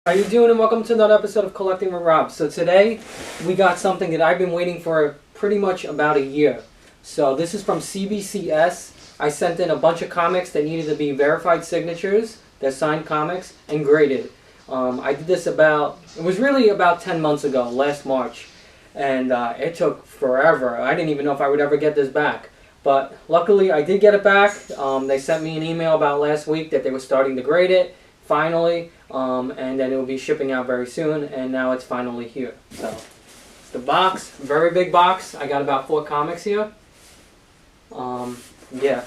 How you doing, and welcome to another episode of Collecting with Rob. So today we got something that I've been waiting for pretty much about a year. So this is from CBCS. I sent in a bunch of comics that needed to be verified signatures, they're signed comics, and graded. I did this it was really about 10 months ago, last March. And it took forever. I didn't even know if I would ever get this back. But luckily I did get it back. They sent me an email about last week that they were starting to grade it, finally. And then it will be shipping out very soon, and now it's finally here. So, it's the box, very big box. I got about 4 comics here. Yeah.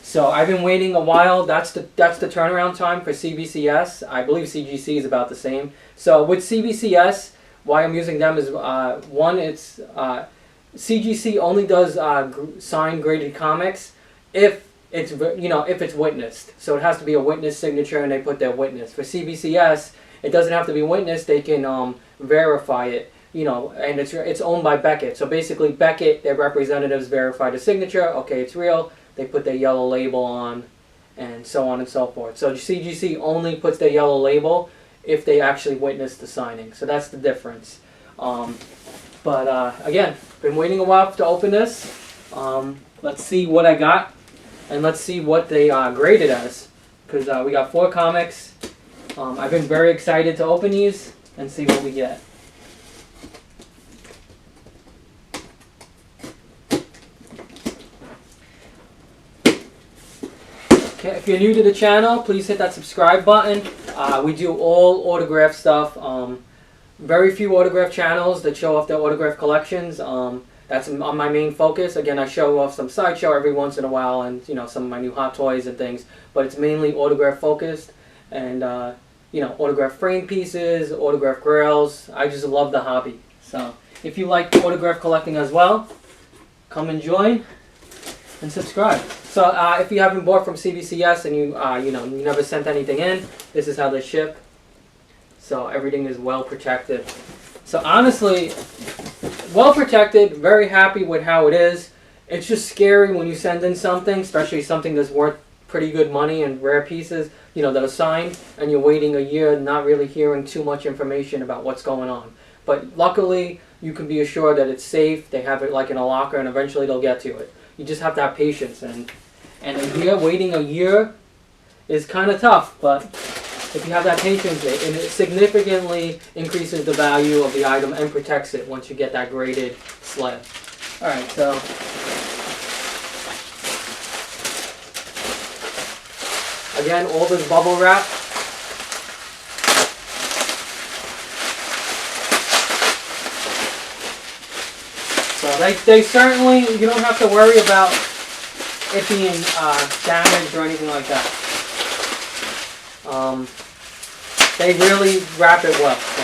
So I've been waiting a while. That's the turnaround time for CBCS. I believe CGC is about the same. So with CBCS, why I'm using them is one, it's CGC only does signed graded comics if it's witnessed. So it has to be a witness signature, and they put their witness. For CBCS, it doesn't have to be witnessed. They can verify it, and it's owned by Beckett. So basically Beckett, their representatives verify the signature. Okay, it's real. They put their yellow label on, and so on and so forth. So CGC only puts their yellow label if they actually witness the signing. So that's the difference. Again, been waiting a while to open this. Let's see what I got. And let's see what they graded as, because we got 4 comics. I've been very excited to open these and see what we get. Okay, if you're new to the channel, please hit that subscribe button. We do all autograph stuff. Very few autograph channels that show off their autograph collections. That's on my main focus. Again, I show off some sideshow every once in a while, and some of my new hot toys and things. But it's mainly autograph focused, and autograph frame pieces, autograph grails. I just love the hobby. So if you like autograph collecting as well, come and join and subscribe. So if you haven't bought from CBCS and you never sent anything in, this is how they ship. So everything is well protected. So honestly, well protected, very happy with how it is. It's just scary when you send in something, especially something that's worth pretty good money and rare pieces, that are signed, and you're waiting a year not really hearing too much information about what's going on. But luckily, you can be assured that it's safe. They have it like in a locker, and eventually they'll get to it. You just have to have patience, and waiting a year is kind of tough, but if you have that patience, it significantly increases the value of the item and protects it once you get that graded slab. Alright, so again, all this bubble wrap. So they certainly, you don't have to worry about it being damaged or anything like that. They really wrap it well. So.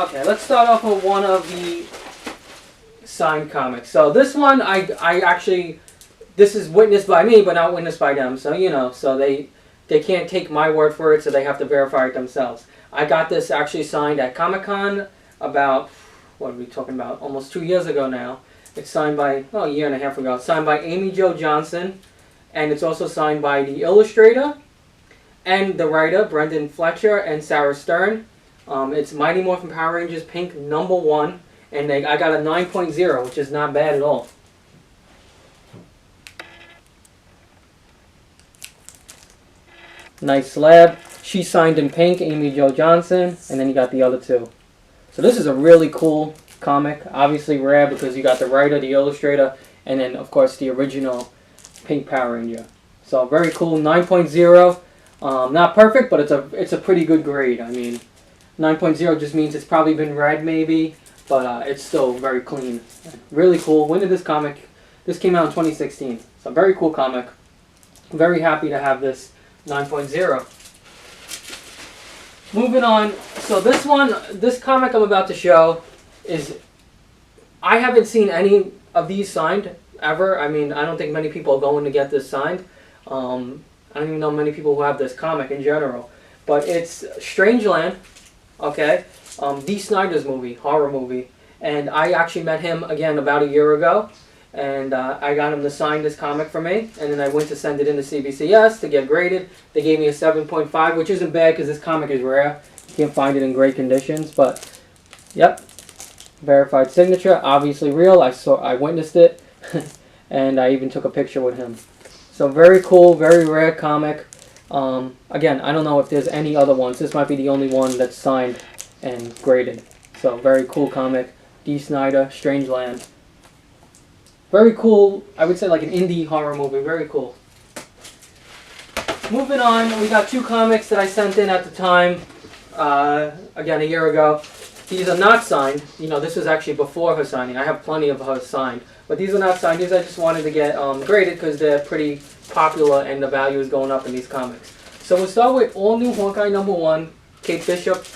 Okay, let's start off with one of the signed comics. So this one, I actually, this is witnessed by me, but not witnessed by them. So so they can't take my word for it, so they have to verify it themselves. I got this actually signed at Comic-Con about, what are we talking about, almost 2 years ago now. It's signed by, a year and a half ago. It's signed by Amy Jo Johnson, and it's also signed by the illustrator and the writer, Brendan Fletcher and Sarah Stern. It's Mighty Morphin Power Rangers Pink #1, and I got a 9.0, which is not bad at all. Nice slab. She signed in pink, Amy Jo Johnson, and then you got the other 2. So this is a really cool comic, obviously rare because you got the writer, the illustrator, and then of course the original Pink Power Ranger. So very cool, 9.0. Not perfect, but it's a pretty good grade. I mean, 9.0 just means it's probably been read maybe, but it's still very clean. Really cool. When did this comic? This came out in 2016. So very cool comic. Very happy to have this 9.0. Moving on, so this comic I'm about to show I haven't seen any of these signed ever. I mean, I don't think many people are going to get this signed. I don't even know many people who have this comic in general. But it's Strangeland, okay? Dee Snider's movie, horror movie. And I actually met him again about a year ago. and I got him to sign this comic for me, and then I went to send it in to CBCS to get graded. They gave me a 7.5, which isn't bad because this comic is rare. You can't find it in great conditions, but yep, verified signature, obviously real. I witnessed it, and I even took a picture with him. So very cool, very rare comic. Again, I don't know if there's any other ones. This might be the only one that's signed and graded. So very cool comic. D. Snyder, Strangeland. Very cool. I would say like an indie horror movie. Very cool. Moving on, we got two comics that I sent in at the time. Again, a year ago. These are not signed. You know, this was actually before her signing. I have plenty of her signed. But these are not signed. These I just wanted to get graded because they're pretty popular and the value is going up in these comics. So we'll start with All New Hawkeye #1, Kate Bishop.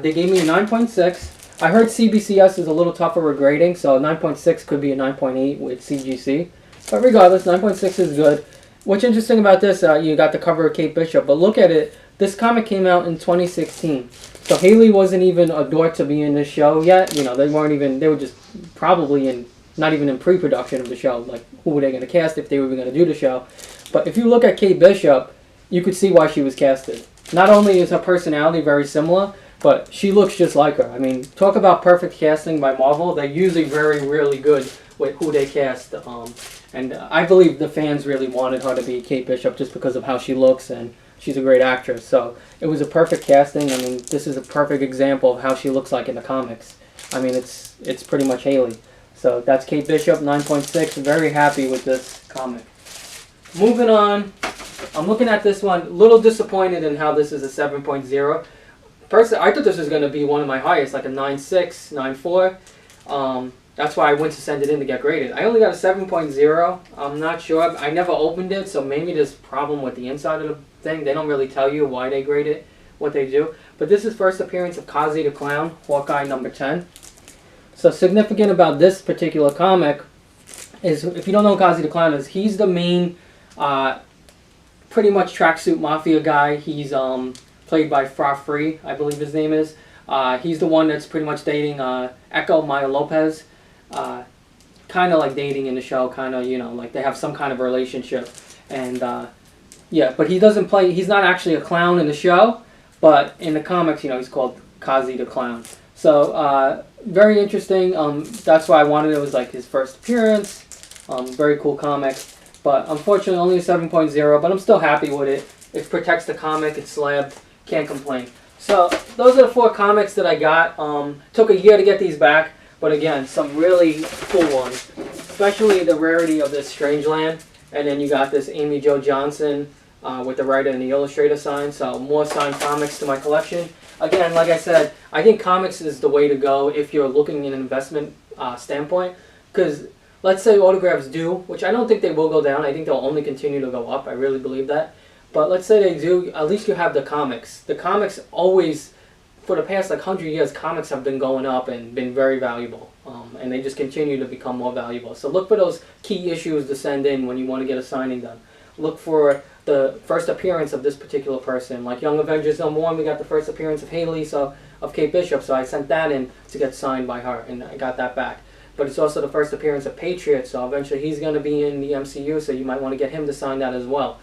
They gave me a 9.6. I heard CBCS is a little tougher with grading, so 9.6 could be a 9.8 with CGC. But regardless, 9.6 is good. What's interesting about this, you got the cover of Kate Bishop, but look at it. This comic came out in 2016. So Haley wasn't even a door to be in this show yet. You know, they were just probably not even in pre-production of the show. Like, who were they going to cast if they were going to do the show? But if you look at Kate Bishop, you could see why she was casted. Not only is her personality very similar, but she looks just like her. I mean, talk about perfect casting by Marvel. They're usually really good with who they cast. And I believe the fans really wanted her to be Kate Bishop just because of how she looks, and she's a great actress. So it was a perfect casting. I mean, this is a perfect example of how she looks like in the comics. I mean, it's pretty much Haley. So that's Kate Bishop, 9.6. Very happy with this comic. Moving on, I'm looking at this one, a little disappointed in how this is a 7.0. Personally, I thought this was going to be one of my highest, like a 9.6, 9.4. That's why I went to send it in to get graded. I only got a 7.0. I'm not sure. I never opened it, so maybe there's a problem with the inside of the thing. They don't really tell you why they grade it, what they do. But this is first appearance of Kazi the Clown, Hawkeye #10. So significant about this particular comic is, if you don't know who Kazi the Clown is, he's the main, pretty much tracksuit mafia guy. He's played by Fra Free, I believe his name is. He's the one that's pretty much dating Echo Maya Lopez. Kind of like dating in the show, kind of, you know, like they have some kind of relationship. And yeah, but he's not actually a clown in the show, but in the comics, you know, he's called Kazi the Clown. So very interesting. That's why I wanted it. It was like his first appearance. Very cool comic. But unfortunately, only a 7.0, but I'm still happy with it. It protects the comic. It's slabbed. Can't complain. So those are the 4 comics that I got. Took a year to get these back, but again, some really cool ones. Especially the rarity of this Strangeland. And then you got this Amy Jo Johnson with the writer and the illustrator sign. So more signed comics to my collection. Again, like I said, I think comics is the way to go if you're looking at an investment standpoint. Because let's say autographs do, which I don't think they will go down. I think they'll only continue to go up. I really believe that. But let's say they do, at least you have the comics. The comics always, for the past like 100 years, comics have been going up and been very valuable. And they just continue to become more valuable. So look for those key issues to send in when you want to get a signing done. Look for the first appearance of this particular person. Like Young Avengers #1, we got the first appearance of Haley, so of Kate Bishop. So I sent that in to get signed by her, and I got that back. But it's also the first appearance of Patriot, so eventually he's going to be in the MCU, so you might want to get him to sign that as well.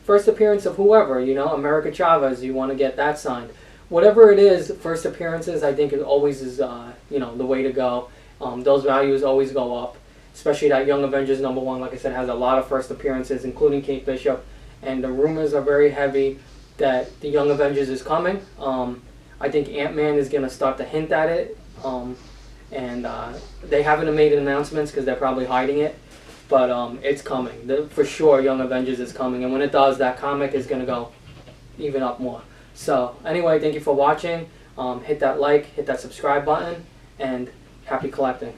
First appearance of whoever, you know, America Chavez, you want to get that signed. Whatever it is, first appearances, I think it always is, you know, the way to go. Those values always go up, especially that Young Avengers #1, like I said, has a lot of first appearances, including Kate Bishop, and the rumors are very heavy that the Young Avengers is coming. I think Ant-Man is going to start to hint at it, and they haven't made announcements because they're probably hiding it. But it's coming. For sure, Young Avengers is coming. And when it does, that comic is going to go even up more. So, anyway, thank you for watching. Hit that like, hit that subscribe button, and happy collecting.